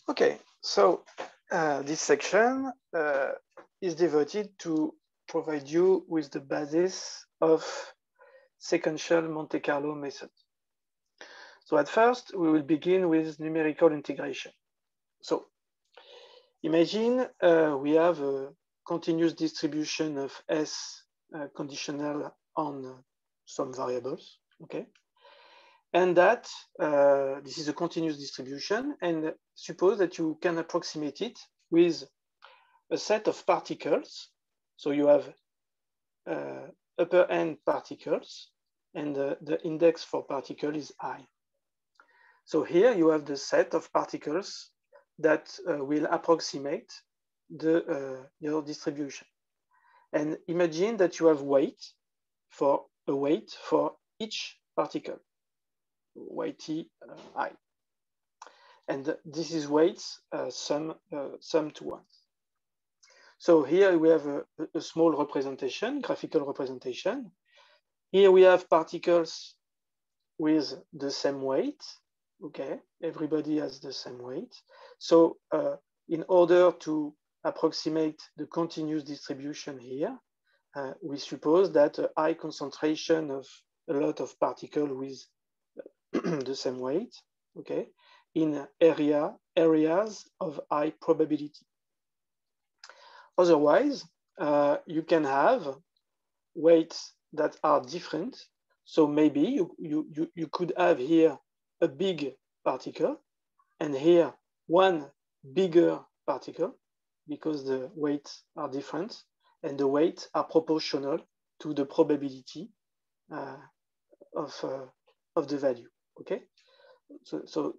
Okay, so this section is devoted to provide you with the basis of sequential Monte Carlo method. So at first, we will begin with numerical integration. So imagine we have a continuous distribution of S conditional on some variables, okay? And that this is a continuous distribution, and suppose that you can approximate it with a set of particles. So you have upper n particles, and the index for particle is I. So here you have the set of particles that will approximate your distribution. And imagine that you have weight for each particle, YT I. And this is weights sum to 1. So here we have a small representation, graphical representation. Here we have particles with the same weight. Okay, everybody has the same weight. So in order to approximate the continuous distribution here, we suppose that a high concentration of a lot of particles with the same weight, okay, in areas of high probability. Otherwise, you can have weights that are different. So maybe you could have here a big particle and here one bigger particle because the weights are different and the weights are proportional to the probability of the value, okay? So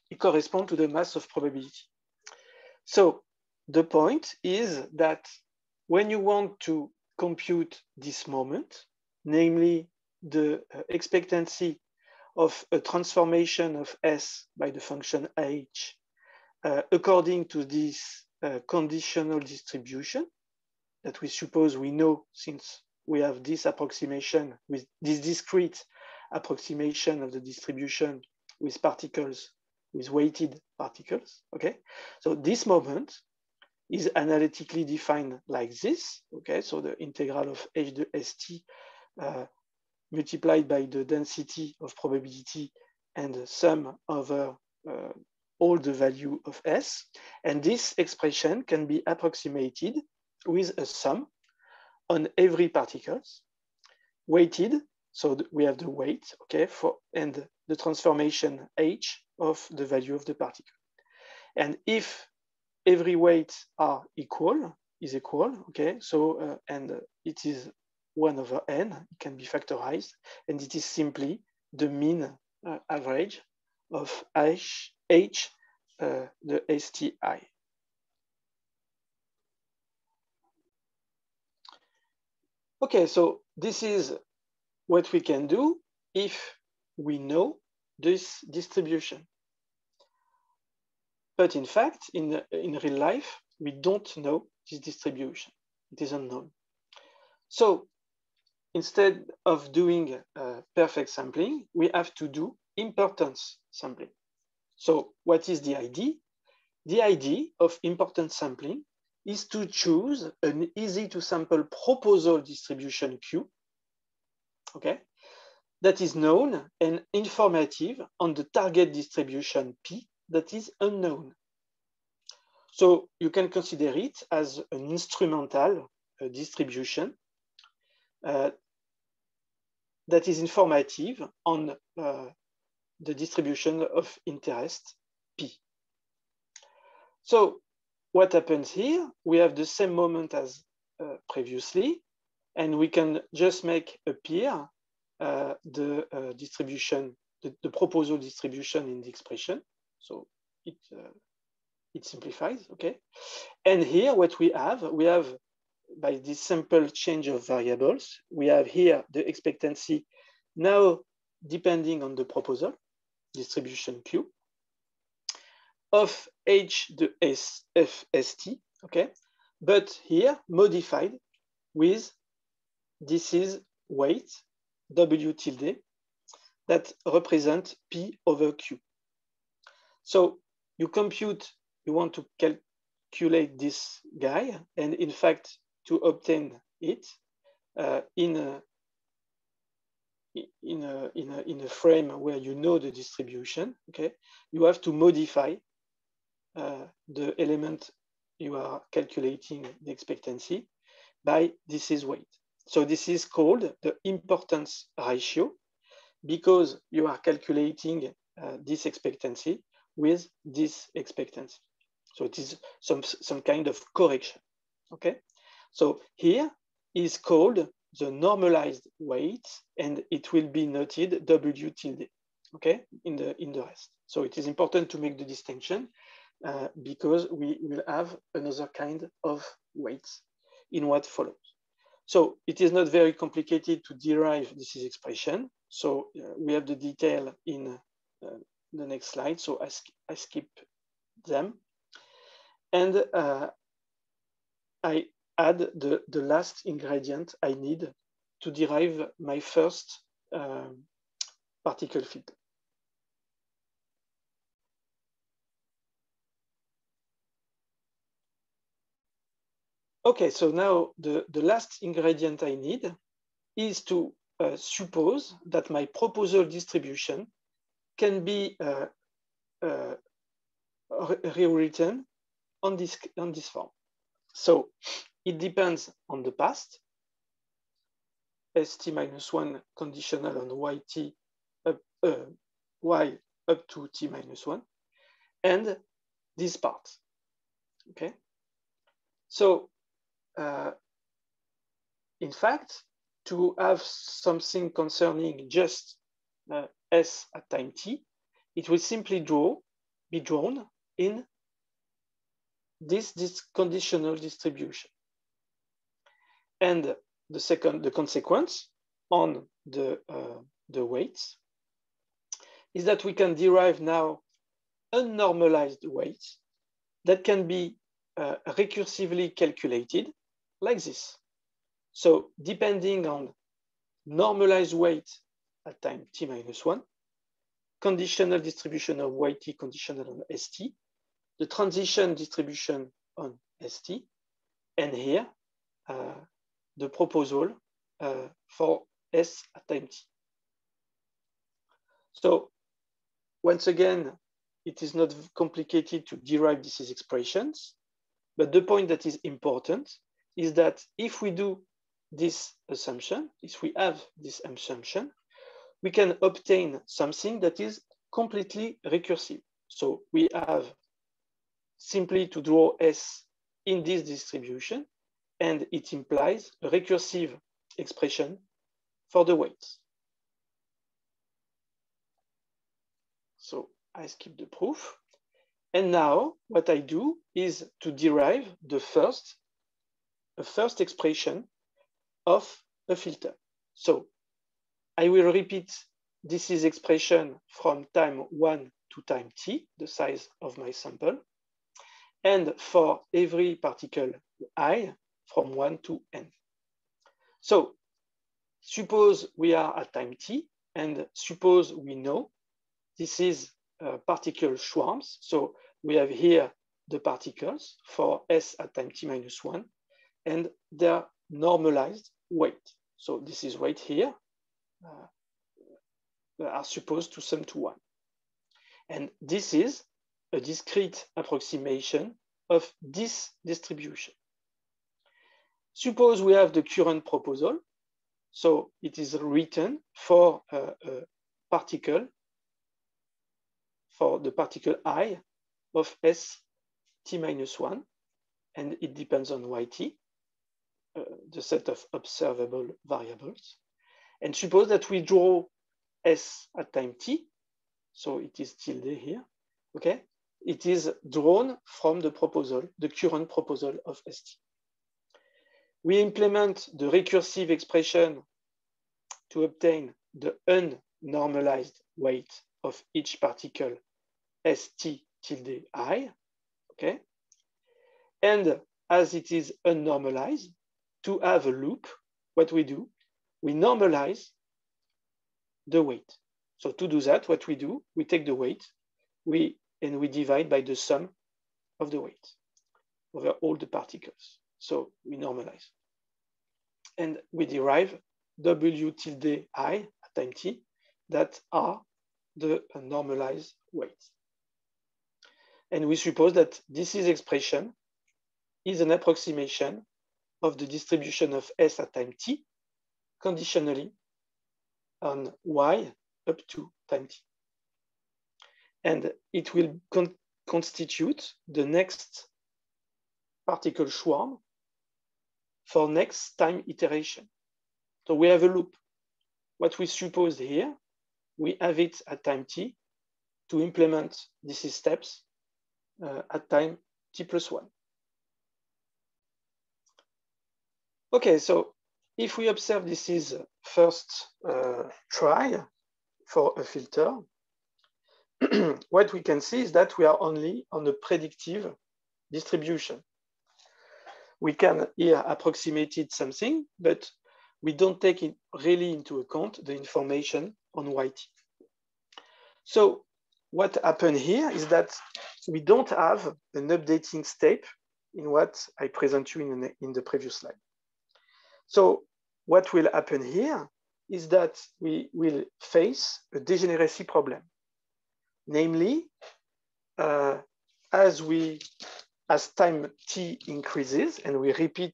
it corresponds to the mass of probability. So the point is that when you want to compute this moment, namely the expectancy of a transformation of S by the function H according to this conditional distribution that we suppose we know since we have this approximation with this discrete approximation of the distribution with particles, with weighted particles, okay? So this moment is analytically defined like this, okay? So the integral of H de ST multiplied by the density of probability and the sum over all the value of S. And this expression can be approximated with a sum on every particles weighted. So we have the weight, okay, and the transformation H of the value of the particle. And if every weight is equal, okay, so and it is 1 over n, it can be factorized, and it is simply the mean average of H the STI. Okay, so this is what we can do if we know this distribution. But in fact, in real life, we don't know this distribution. It is unknown. So instead of doing perfect sampling, we have to do importance sampling. So what is the idea? The idea of importance sampling is to choose an easy to sample proposal distribution Q, okay, that is known and informative on the target distribution P that is unknown. So you can consider it as an instrumental distribution that is informative on the distribution of interest P. So what happens here? We have the same moment as previously, and we can just make appear the distribution, the proposal distribution in the expression. So it simplifies, okay? And here what we have by this simple change of variables, we have here the expectancy now depending on the proposal, distribution Q, of H de FST, okay? But here modified with this is weight, W tilde, that represent P over Q. So you want to calculate this guy, and in fact, to obtain it in a frame where you know the distribution, okay, you have to modify the element you are calculating the expectancy by this is weight. So this is called the importance ratio, because you are calculating this expectancy with this expectancy. So it is some kind of correction, okay? So here is called the normalized weight, and it will be noted W tilde, okay, in the rest. So it is important to make the distinction because we will have another kind of weights in what follows. So it is not very complicated to derive this expression. So we have the detail in the next slide. So I skip them. And I add the last ingredient I need to derive my first particle filter. Okay, so now the last ingredient I need is to suppose that my proposal distribution can be rewritten on this form. So it depends on the past, st-1 conditional on yt y up to t-1, and this part, okay? So in fact, to have something concerning just s at time t, it will simply be drawn in this conditional distribution. And the consequence on the weights is that we can derive now unnormalized weights that can be recursively calculated like this. So depending on normalized weight at time t-1, conditional distribution of yt conditional on st, the transition distribution on st, and here the proposal for s at time t. So once again, it is not complicated to derive these expressions, but the point that is important is that if we do this assumption, if we have this assumption, we can obtain something that is completely recursive. So we have simply to draw S in this distribution, and it implies a recursive expression for the weights. So I skip the proof. And now what I do is to derive the first expression of a filter. So I will repeat this is expression from time 1 to time t, the size of my sample, and for every particle I from 1 to n. So suppose we are at time t, and suppose we know this is particle swarms. So we have here the particles for s at time t-1 and their normalized weight. So this is weight here are supposed to sum to 1. And this is a discrete approximation of this distribution. Suppose we have the current proposal. So it is written for a particle, for the particle I of s t-1, and it depends on yt, the set of observable variables. And suppose that we draw s at time t, so it is tilde here, okay? It is drawn from the proposal, the current proposal of st. We implement the recursive expression to obtain the unnormalized weight of each particle st tilde I, okay? And as it is unnormalized, to have a loop, what we do, we normalize the weight. So to do that, what we do, we take the weight, we and we divide by the sum of the weight over all the particles. So we normalize. And we derive W tilde I at time t that are the normalized weights. And we suppose that this expression is an approximation of the distribution of S at time t conditionally on Y up to time t. And it will constitute the next particle swarm for next time iteration. So we have a loop. What we suppose here, we have it at time t to implement these steps at time t+1. Okay, so if we observe this is first try for a filter, what we can see is that we are only on a predictive distribution. We can here approximate it something, but we don't take it really into account the information on YT. So what happened here is that we don't have an updating step in what I present you in the previous slide. So what will happen here is that we will face a degeneracy problem. Namely, as time t increases and we repeat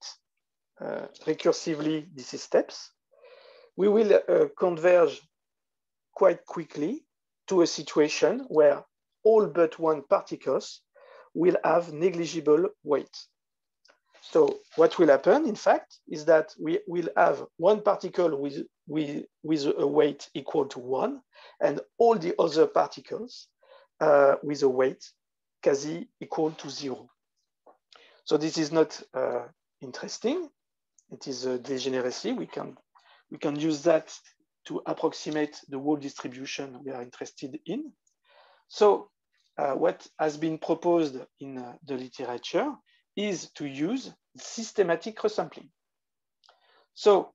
recursively these steps, we will converge quite quickly to a situation where all but one particles will have negligible weight. So what will happen, in fact, is that we will have one particle with a weight equal to 1, and all the other particles with a weight quasi equal to 0. So this is not interesting. It is a degeneracy. We can use that to approximate the whole distribution we are interested in. So what has been proposed in the literature is to use systematic resampling. So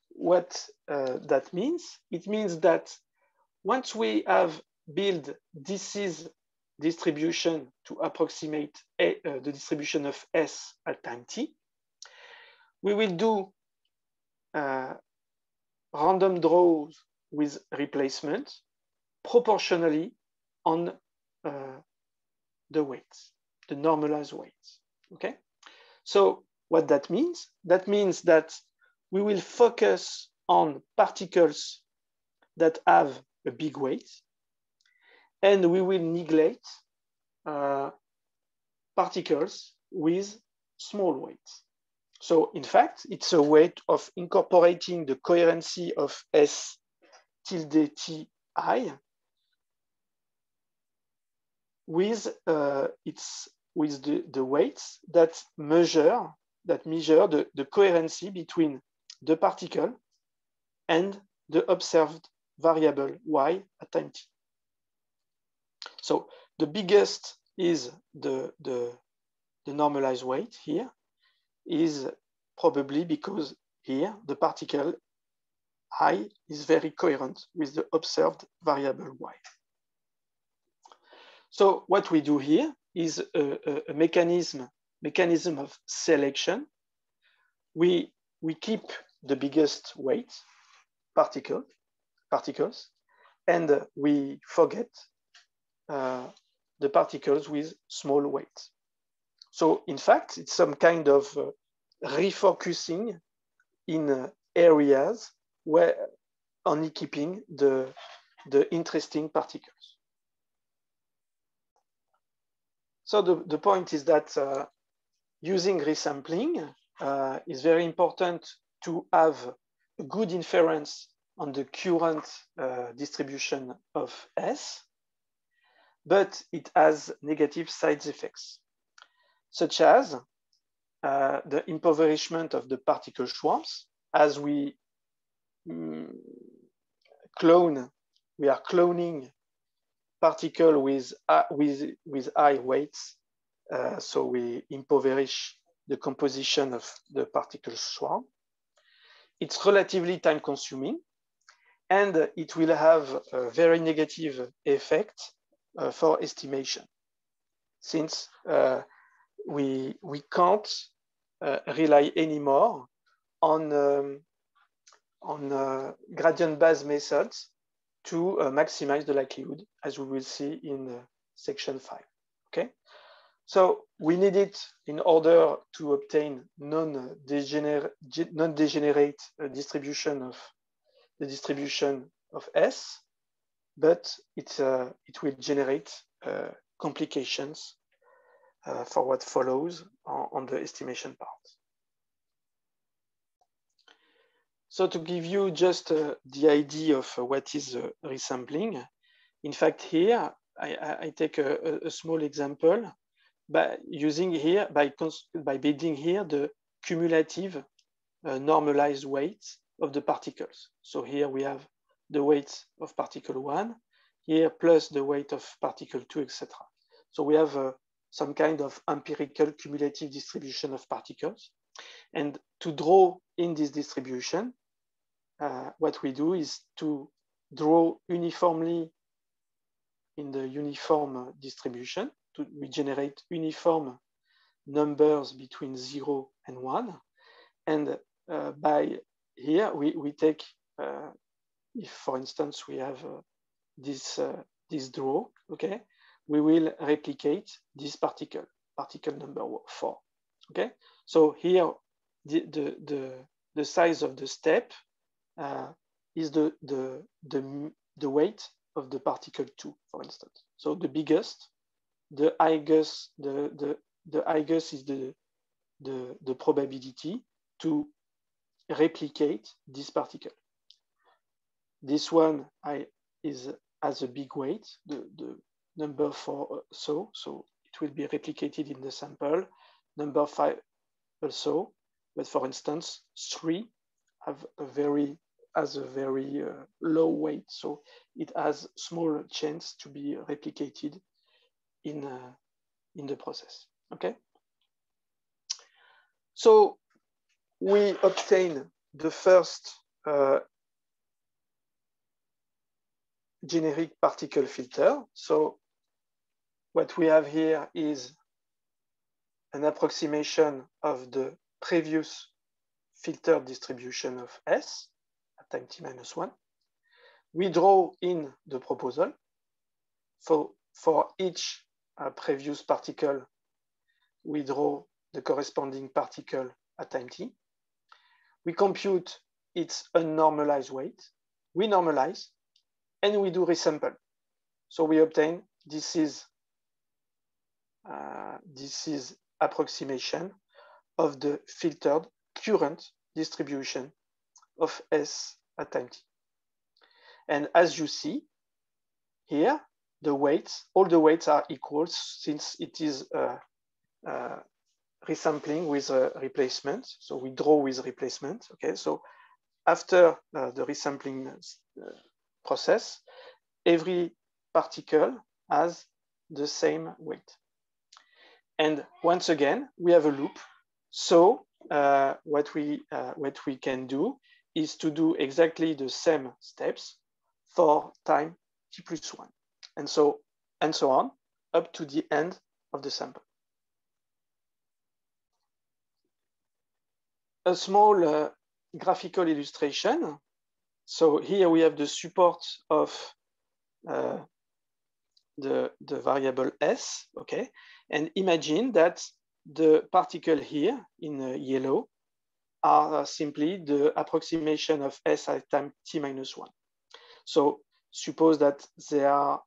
what that means? It means that once we have built this distribution to approximate the distribution of S at time t, we will do random draws with replacement proportionally on the weights, the normalized weights. Okay, so what that means? That means that we will focus on particles that have a big weight, and we will neglect particles with small weights. So in fact, it's a way of incorporating the coherency of S tilde Ti with the weights that measure the coherency between the particle and the observed variable Y at time t. So the biggest is the normalized weight here, is probably because here the particle I is very coherent with the observed variable Y. So what we do here is a mechanism of selection. We keep the biggest weight particles, and we forget the particles with small weight. So in fact, it's some kind of refocusing in areas where only keeping the interesting particles. So the point is that using resampling is very important to have a good inference on the current distribution of S, but it has negative side effects, such as the impoverishment of the particle swarms. As we are cloning particle with high weights, so we impoverish the composition of the particle swarm. It's relatively time consuming, and it will have a very negative effect for estimation, since we can't rely anymore on gradient-based methods to maximize the likelihood, as we will see in section 5. Okay, so we need it in order to obtain non-degenerate distribution of the distribution of S, but it will generate complications for what follows on the estimation part. So to give you just the idea of what is resampling, in fact here I take a small example by using here by building here the cumulative normalized weight of the particles. So here we have the weight of particle 1, here plus the weight of particle 2, etc. So we have some kind of empirical cumulative distribution of particles. And to draw in this distribution, what we do is to draw uniformly in the uniform distribution. We generate uniform numbers between 0 and 1. And by here, we take, if for instance, we have this draw, okay, we will replicate this particle number 4, okay? So here, the size of the step is the weight of the particle 2, for instance. So the biggest, the highest is the probability to replicate this particle. This one has a big weight, the number 4 so it will be replicated in the sample. Number 5 also, but for instance 3 has a very low weight, so it has small chance to be replicated in the process. Okay, so we obtain the first generic particle filter. So what we have here is an approximation of the previous filter distribution of S at time t-1. We draw in the proposal. For each previous particle, we draw the corresponding particle at time t. We compute its unnormalized weight. We normalize, and we do resample. So we obtain this is approximation of the filtered current distribution of S at time t. And as you see here, the weights, all the weights are equal since it is resampling with a replacement. So we draw with replacement. Okay, so after the resampling process, every particle has the same weight. And once again, we have a loop. So what we can do is to do exactly the same steps for time t+1, and so on up to the end of the sample. A small graphical illustration. So here we have the support of the variable S, okay? And imagine that the particle here in yellow are simply the approximation of S at time t-1. So suppose that they are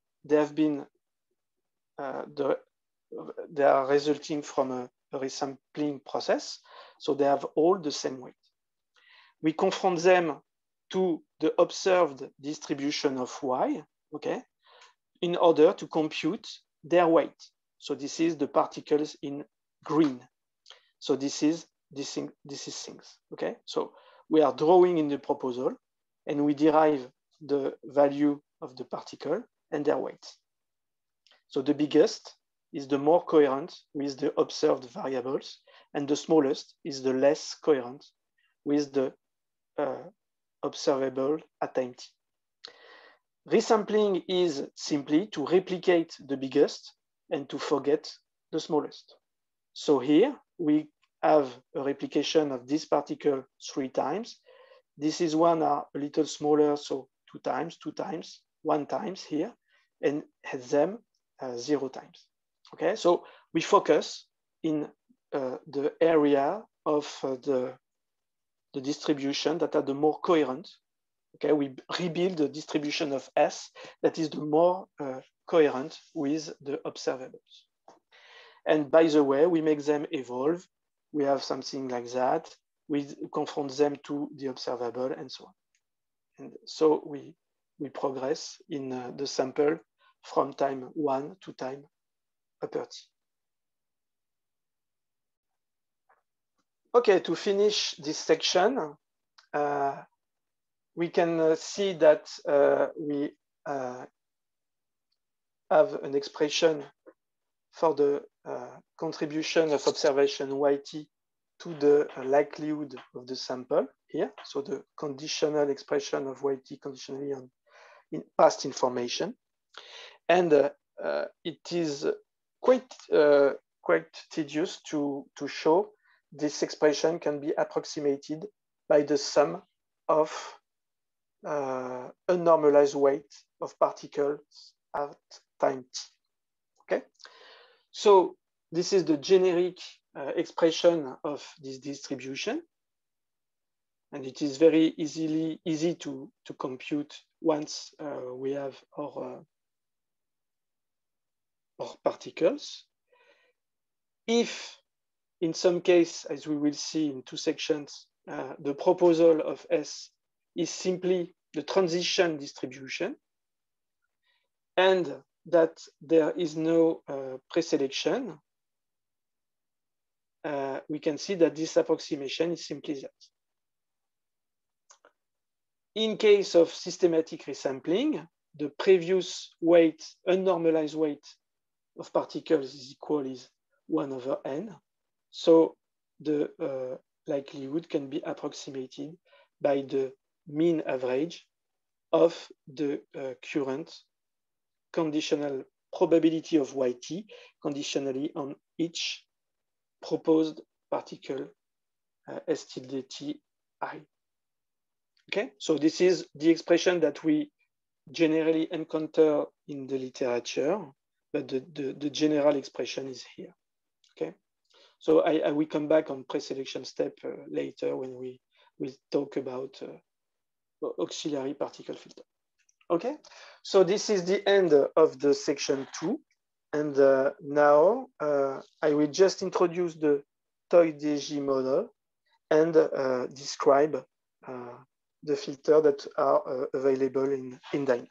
resulting from a resampling process, so they have all the same weight. We confront them to the observed distribution of Y, okay, in order to compute their weight. So this is the particles in green. So this is things, okay? So we are drawing in the proposal and we derive the value of the particle and their weight. So the biggest is the more coherent with the observed variables, and the smallest is the less coherent with the observable at time t. Resampling is simply to replicate the biggest and to forget the smallest. So here we have a replication of this particle 3 times. This is one are a little smaller, so 2 times, 1 times here, and them 0 times. Okay, so we focus in the area of the distribution that are the more coherent. Okay, we rebuild the distribution of S that is the more coherent with the observables. And by the way, we make them evolve. We have something like that. We confront them to the observable and so on. And so we progress in the sample from time 1 to time upper T. Okay, to finish this section, we can see that we have an expression for the contribution of observation YT to the likelihood of the sample here. So the conditional expression of YT conditionally on past information. And it is quite tedious to show this expression can be approximated by the sum of a normalized weight of particles at time t. Okay, so this is the generic expression of this distribution, and it is very easy to compute once we have our particles. If in some case, as we will see in 2 sections, the proposal of S is simply the transition distribution, and that there is no preselection, we can see that this approximation is simply that. In case of systematic resampling, the previous weight, unnormalized weight of particles is equal is 1/n. So the likelihood can be approximated by the mean average of the current conditional probability of YT conditionally on each proposed particle S tilde T I. Okay, so this is the expression that we generally encounter in the literature, but the general expression is here. Okay, so I will come back on preselection step later when we will talk about auxiliary particle filter. Okay, so this is the end of the section 2. And now I will just introduce the Toy-DG model and describe the filters that are available in Dyna.